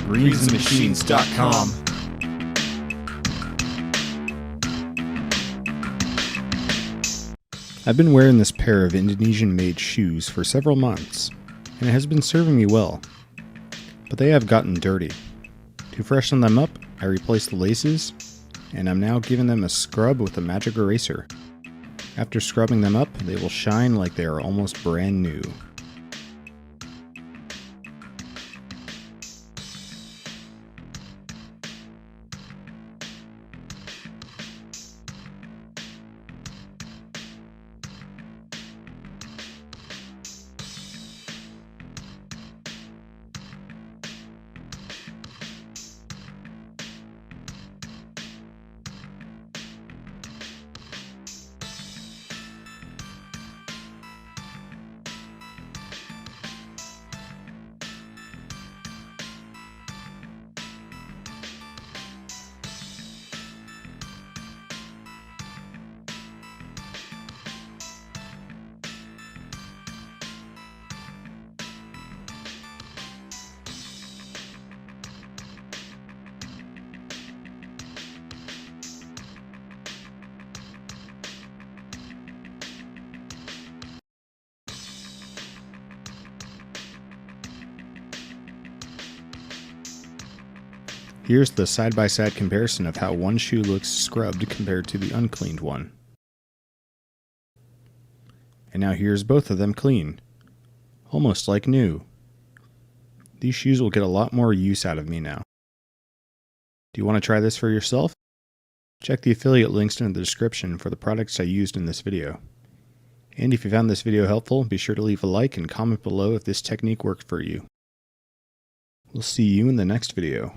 greensandmachines.com. I've been wearing this pair of Indonesian-made shoes for several months, and it has been serving me well. But they have gotten dirty. To freshen them up, I replaced the laces, and I'm now giving them a scrub with a magic eraser. After scrubbing them up, they will shine like they are almost brand new. Here's the side-by-side comparison of how one shoe looks scrubbed compared to the uncleaned one. And now here's both of them clean. Almost like new. These shoes will get a lot more use out of me now. Do you want to try this for yourself? Check the affiliate links in the description for the products I used in this video. And if you found this video helpful, be sure to leave a like and comment below if this technique worked for you. We'll see you in the next video.